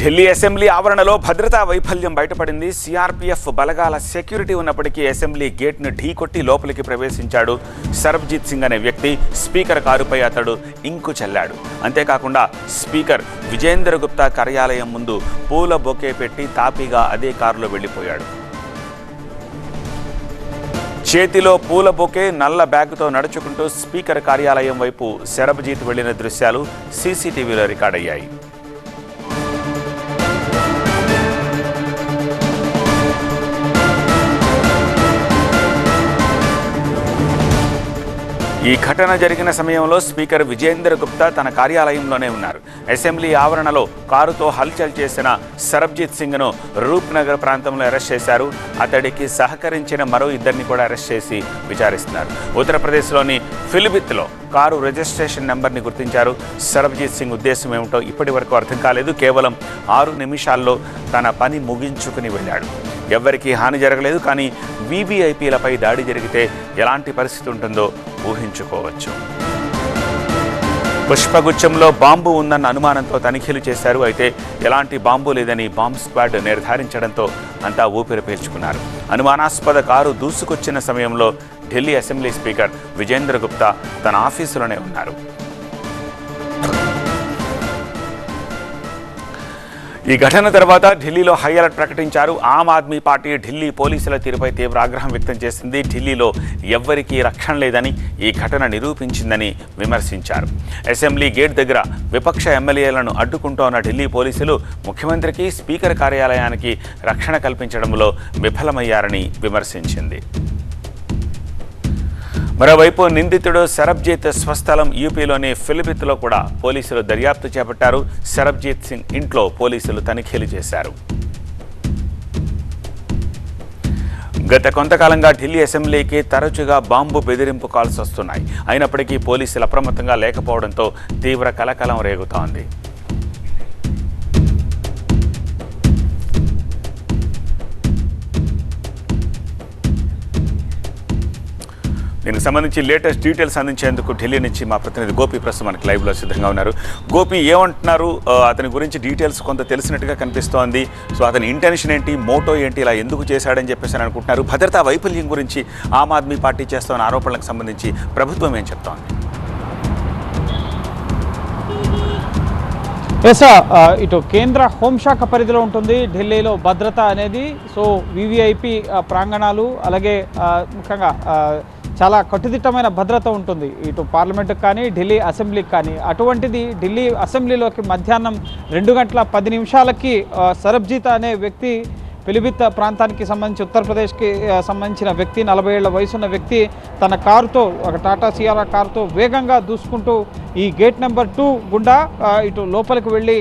Delhi assembly ఆవరణలో భద్రతా వైఫల్యం బయటపడింది. సిఆర్పీఎఫ్ బలగాల సెక్యూరిటీ ఉన్నప్పటికీ అసెంబ్లీ గేట్ను ఢీకొట్టి లోపలికి ప్రవేశించాడు సరబ్జీత్ సింగ్ అనే వ్యక్తి. స్పీకర్ కారుపై అతడు ఇంకు చల్లాడు. అంతేకాకుండా స్పీకర్ విజేందర్ గుప్తా కార్యాలయం ముందు పూల బొకే పెట్టి తాపీగా అదే కారులో వెళ్లిపోయాడు. చేతిలో పూల బొకే, నల్ల బ్యాగుతో నడుచుకుంటూ స్పీకర్ కార్యాలయం వైపు సరబ్జీత్ వెళ్లిన దృశ్యాలు సీసీటీవీలో రికార్డయ్యాయి. ఈ ఘటన జరిగిన సమయంలో స్పీకర్ విజేందర్ గుప్తా తన కార్యాలయంలోనే ఉన్నారు. అసెంబ్లీ ఆవరణలో కారుతో హల్చల్ చేసిన సరబ్జీత్ సింగ్ను రూప్ నగర్ ప్రాంతంలో అరెస్ట్ చేశారు. అతడికి సహకరించిన మరో ఇద్దరిని కూడా అరెస్ట్ చేసి విచారిస్తున్నారు. ఉత్తరప్రదేశ్లోని ఫిలిభిత్లో కారు రిజిస్ట్రేషన్ నెంబర్ని గుర్తించారు. సరబ్జీత్ సింగ్ ఉద్దేశం ఏమిటో ఇప్పటి వరకు అర్థం కాలేదు. కేవలం 6 నిమిషాల్లో తన పని ముగించుకుని వెళ్ళాడు. ఎవ్వరికీ హాని జరగలేదు. కానీ వీవీఐపీలపై దాడి జరిగితే ఎలాంటి పరిస్థితి ఉంటుందో ఊహించుకోవచ్చు. పుష్పగుచ్చంలో బాంబు ఉందన్న అనుమానంతో తనిఖీలు చేశారు. అయితే ఎలాంటి బాంబు లేదని బాంబ్ స్క్వాడ్ నిర్ధారించడంతో అంతా ఊపిరి పీల్చుకున్నారు. అనుమానాస్పద కారు దూసుకొచ్చిన సమయంలో ఢిల్లీ అసెంబ్లీ స్పీకర్ విజేందర్ గుప్తా తన ఆఫీసులోనే ఉన్నారు. ఈ ఘటన తర్వాత ఢిల్లీలో హై అలర్ట్ ప్రకటించారు. ఆమ్ ఆద్మీ పార్టీ ఢిల్లీ పోలీసుల తీరుపై తీవ్ర ఆగ్రహం వ్యక్తం చేసింది. ఢిల్లీలో ఎవ్వరికీ రక్షణ లేదని ఈ ఘటన నిరూపించిందని విమర్శించారు. అసెంబ్లీ గేట్ దగ్గర విపక్ష ఎమ్మెల్యేలను అడ్డుకుంటోన్న ఢిల్లీ పోలీసులు ముఖ్యమంత్రికి, స్పీకర్ కార్యాలయానికి రక్షణ కల్పించడంలో విఫలమయ్యారని విమర్శించింది. మరోవైపు నిందితుడు సరబ్జీత్ స్వస్థలం యూపీలోని ఫిలిభిత్లో కూడా పోలీసులు దర్యాప్తు చేపట్టారు. సరబ్జీత్ సింగ్ ఇంట్లో పోలీసులు తనిఖీలు చేశారు. గత కొంతకాలంగా ఢిల్లీ అసెంబ్లీకి తరచుగా బాంబు బెదిరింపు కాల్స్ వస్తున్నాయి. అయినప్పటికీ పోలీసులు అప్రమత్తంగా లేకపోవడంతో తీవ్ర కలకలం రేగుతోంది. దీనికి సంబంధించి లేటెస్ట్ డీటెయిల్స్ అందించేందుకు ఢిల్లీ నుంచి మా ప్రతినిధి గోపి ప్రస్తుతం మనకి లైవ్లో సిద్ధంగా ఉన్నారు. గోపి, ఏమంటున్నారు? అతని గురించి డీటెయిల్స్ కొంత తెలిసినట్టుగా కనిపిస్తోంది. సో అతని ఇంటెన్షన్ ఏంటి, మోటో ఏంటి, ఇలా ఎందుకు చేశాడని చెప్పేసి అని అనుకుంటున్నారు? భద్రతా వైఫల్యం గురించి ఆమ్ ఆద్మీ పార్టీ చేస్తున్న ఆరోపణలకు సంబంధించి ప్రభుత్వం ఏం చెప్తోంది? ఇటు కేంద్ర హోంశాఖ పరిధిలో ఉంటుంది ఢిల్లీలో భద్రత అనేది. సో వివిఐపి ప్రాంగణాలు, అలాగే ముఖ్యంగా చాలా కట్టుదిట్టమైన భద్రత ఉంటుంది ఇటు పార్లమెంటుకు కానీ ఢిల్లీ అసెంబ్లీకి కానీ. అటువంటిది ఢిల్లీ అసెంబ్లీలోకి మధ్యాహ్నం 2:10 సరబ్జీత్ అనే వ్యక్తి, పిలిభిత్ ప్రాంతానికి సంబంధించి ఉత్తరప్రదేశ్కి సంబంధించిన వ్యక్తి, 40 ఏళ్ల వయసున్న వ్యక్తి తన కారుతో, ఒక టాటా సియారా కారుతో వేగంగా దూసుకుంటూ ఈ గేట్ నెంబర్ 2 గుండా ఇటు లోపలికి వెళ్ళి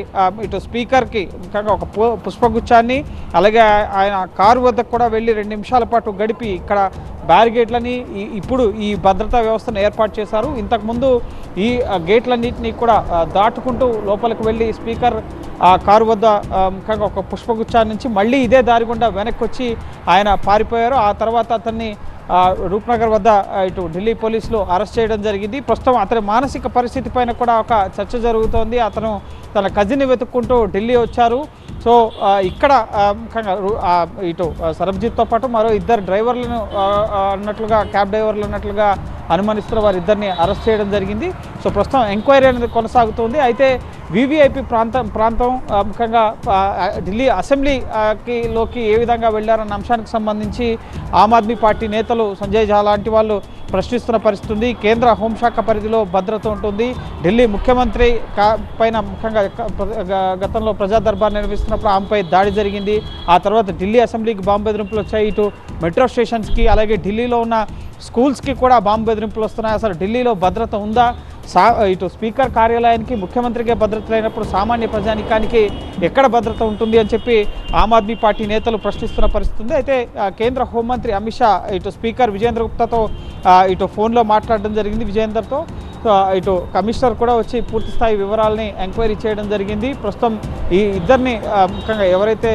ఇటు స్పీకర్కి ముఖ్యంగా ఒక పుష్పగుచ్చాన్ని, అలాగే ఆయన కారు వద్దకు కూడా వెళ్ళి 2 నిమిషాల పాటు గడిపి ఇక్కడ బ్యారిగేట్లని ఇప్పుడు ఈ భద్రతా వ్యవస్థను ఏర్పాటు చేశారు. ఇంతకుముందు ఈ గేట్లన్నింటినీ కూడా దాటుకుంటూ లోపలికి వెళ్ళి స్పీకర్ కారు వద్ద ముఖ్యంగా ఒక పుష్పగుచ్చాన్ని నుంచి మళ్ళీ ఇదే దారి గుండా వెనక్కి వచ్చి ఆయన పారిపోయారు. ఆ తర్వాత అతన్ని రూప్నగర్ వద్ద ఇటు ఢిల్లీ పోలీసులు అరెస్ట్ చేయడం జరిగింది. ప్రస్తుతం అతని మానసిక పరిస్థితి పైన కూడా ఒక చర్చ జరుగుతోంది. అతను తన కజిన్ని వెతుక్కుంటూ ఢిల్లీ వచ్చారు. సో ఇక్కడ ముఖ్యంగా ఇటు సరబ్జీత్తో పాటు మరో 2 డ్రైవర్లను అన్నట్లుగా, క్యాబ్ డ్రైవర్లు అన్నట్లుగా అనుమానిస్తున్న వారిద్దరిని అరెస్ట్ చేయడం జరిగింది. సో ప్రస్తుతం ఎంక్వైరీ అనేది కొనసాగుతుంది. అయితే వివిఐపి ప్రాంతం ముఖ్యంగా ఢిల్లీ అసెంబ్లీలోకి ఏ విధంగా వెళ్ళారన్న అంశానికి సంబంధించి ఆమ్ ఆద్మీ పార్టీ నేతలు, సంజయ్ ఝా లాంటి వాళ్ళు ప్రశ్నిస్తున్న పరిస్థితి ఉంది. కేంద్ర హోంశాఖ పరిధిలో భద్రత ఉంటుంది. ఢిల్లీ ముఖ్యమంత్రి పైన ముఖ్యంగా గతంలో ప్రజా దర్బార్ నిర్వహిస్తున్నప్పుడు ఆమెపై దాడి జరిగింది. ఆ తర్వాత ఢిల్లీ అసెంబ్లీకి బాంబు బెదిరింపులు వచ్చాయి. ఇటు మెట్రో స్టేషన్స్కి, అలాగే ఢిల్లీలో ఉన్న స్కూల్స్కి కూడా బాంబు బెదిరింపులు వస్తున్నాయి. అసలు ఢిల్లీలో భద్రత ఉందా? ఇటు స్పీకర్ కార్యాలయానికి, ముఖ్యమంత్రికి భద్రత లేనప్పుడు సామాన్య ప్రజానికానికి ఎక్కడ భద్రత ఉంటుంది అని చెప్పి ఆమ్ ఆద్మీ పార్టీ నేతలు ప్రశ్నిస్తున్న పరిస్థితి ఉంది. అయితే కేంద్ర హోంమంత్రి అమిత్ షా ఇటు స్పీకర్ విజేందర్ గుప్తాతో ఇటు ఫోన్లో మాట్లాడడం జరిగింది. విజేందర్తో ఇటు కమిషనర్ కూడా వచ్చి పూర్తి స్థాయి వివరాలని ఎంక్వైరీ చేయడం జరిగింది. ప్రస్తుతం ఈ ఇద్దరిని ముఖ్యంగా ఎవరైతే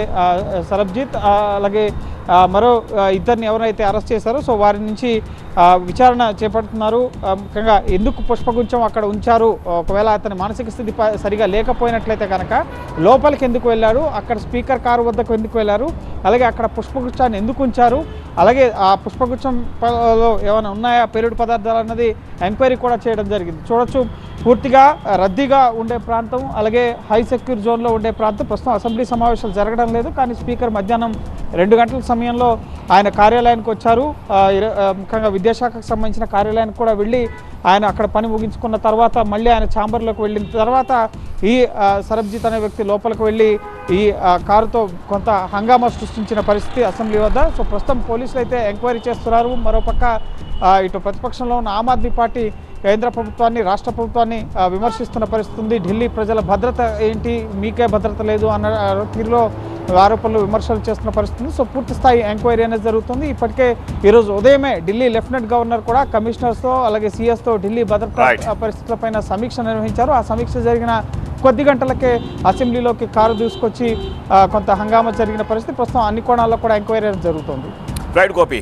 సరబ్జీత్ అలాగే మరో ఇద్దరిని ఎవరైతే అరెస్ట్ చేశారో సో వారి నుంచి విచారణ చేపడుతున్నారు. ముఖ్యంగా ఎందుకు పుష్పగుచ్చం అక్కడ ఉంచారు, ఒకవేళ అతని మానసిక స్థితి సరిగా లేకపోయినట్లయితే కనుక లోపలికి ఎందుకు వెళ్ళారు, అక్కడ స్పీకర్ కారు వద్దకు ఎందుకు వెళ్ళారు, అలాగే అక్కడ పుష్పగుచ్చాన్ని ఎందుకు ఉంచారు, అలాగే ఆ పుష్పగుచ్చంలో ఏమైనా ఉన్నాయా పేలుడు పదార్థాలు అన్నది ఎంక్వైరీ కూడా చేయడం జరిగింది. చూడొచ్చు పూర్తిగా రద్దీగా ఉండే ప్రాంతం, అలాగే హై సెక్యూర్ జోన్లో ఉండే ప్రాంతం. ప్రస్తుతం అసెంబ్లీ సమావేశాలు జరగడం లేదు, కానీ స్పీకర్ మధ్యాహ్నం 2 గంటల సమయంలో ఆయన కార్యాలయానికి వచ్చారు. ముఖ్యంగా విద్యాశాఖకు సంబంధించిన కార్యాలయానికి కూడా వెళ్ళి ఆయన అక్కడ పని ముగించుకున్న తర్వాత మళ్ళీ ఆయన ఛాంబర్లోకి వెళ్ళిన తర్వాత ఈ సరబ్జీత్ అనే వ్యక్తి లోపలికి వెళ్ళి ఈ కారుతో కొంత హంగామా సృష్టించిన పరిస్థితి అసెంబ్లీ వద్ద. సో ప్రస్తుతం పోలీసులు అయితే ఎంక్వైరీ చేస్తున్నారు. మరోపక్క ఇటు ప్రతిపక్షంలో ఉన్న ఆమ్ ఆద్మీ పార్టీ కేంద్ర ప్రభుత్వాన్ని, రాష్ట్ర ప్రభుత్వాన్ని విమర్శిస్తున్న పరిస్థితి ఉంది. ఢిల్లీ ప్రజల భద్రత ఏంటి, మీకే భద్రత లేదు అన్న తీరులో ఆరోపణలు, విమర్శలు చేస్తున్న పరిస్థితి. సో పూర్తి స్థాయి ఎంక్వైరీ అనేది జరుగుతుంది. ఇప్పటికే ఈరోజు ఉదయమే ఢిల్లీ లెఫ్టినెంట్ గవర్నర్ కూడా కమిషనర్స్తో అలాగే సీఎస్తో ఢిల్లీ భద్రతా పరిస్థితులపైన సమీక్ష నిర్వహించారు. ఆ సమీక్ష జరిగిన కొద్ది గంటలకే అసెంబ్లీలోకి కారు దూసుకొచ్చి కొంత హంగామా జరిగిన పరిస్థితి. ప్రస్తుతం అన్ని కోణాల్లో కూడా ఎంక్వైరీ జరుగుతుంది. రైట్ గోపి.